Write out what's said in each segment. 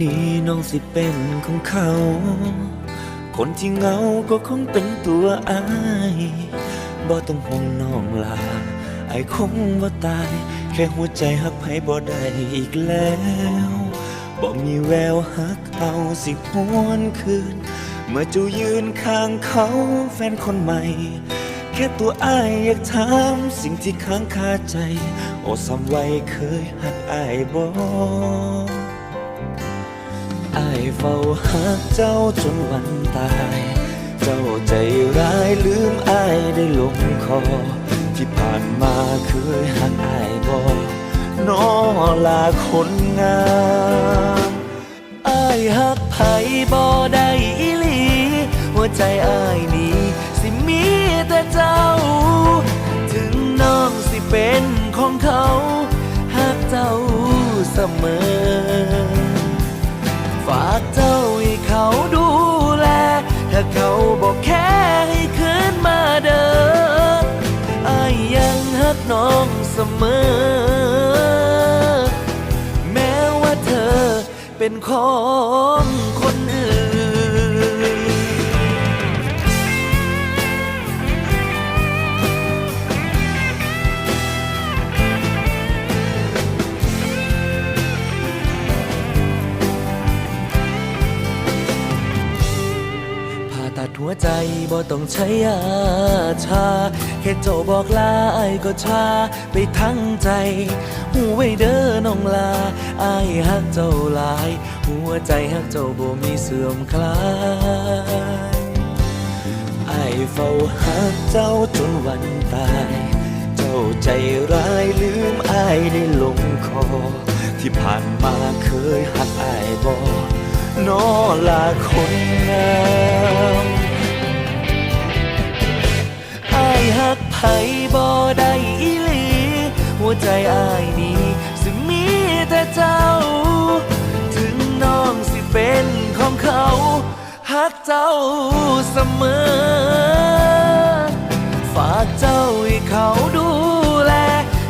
นี้น้องสิเป็นของเขา คนที่เหงาก็คงเป็นตัวอายบ่ต้องห่วงน้องลาอายคงบ่ตายแค่หัวใจหักไผบ่ได้อีกแล้วบ่มีแววหักเอาสิหวนคืนเมื่อเจ้ายืนข้างเขาแฟนคนใหม่แค่ตัวอายอยากถามสิ่งที่ค้างคาใจโอ้ซ้ำไว้เคยหักอายบ่อายเฝ้าหักเจ้าจนวันตายเจ้าใจร้ายลืมอายได้ลงคอที่ผ่านมาเคยหักอายบ่น้อลาคนงามอายหักไผบ่ได้อีหลีหัวใจอายนี้สิมีแต่เจ้าถึงน้องสิเป็นของเขาหักเจ้าเสมอฝากเจ้าให้เขาดูแลถ้าเขาบอกแค่ให้คืนมาเด้ออายยังหักน้องเสมอแม้ว่าเธอเป็นของคนอื่นตัดหัวใจบ่ต้องใช้ยาชาแค่เจ้าบอกลาอ้ายก็ชาไปทั้งใจหูไว้เด้อน้องลาอ้ายฮักเจ้าหลายหัวใจฮักเจ้าบ่มีเสื่อมคลายอ้ายเฝ้าฮักเจ้าจนวันตายเจ้าใจร้ายลืมอ้ายได้ลงคอที่ผ่านมาเคยฮักอ้ายบ่น้อลาคนงามอายหักไผบ่ได้อีหลีหัวใจอายนี้สิมีแต่เจ้าถึงน้องสิเป็นของเขาหักเจ้าเสมอฝากเจ้าให้เขาดูแล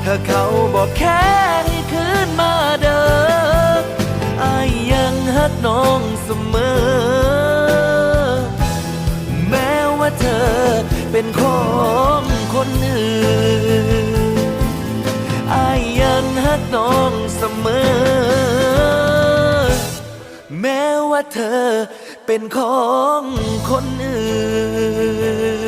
ถ้าเขาบอกแค่ให้คืนมาเด้ออายยังหักน้องเสมอแม้ว่าเธอเป็นของคนอื่นอายยังหักน้องเสมอแม้ว่าเธอเป็นของคนอื่น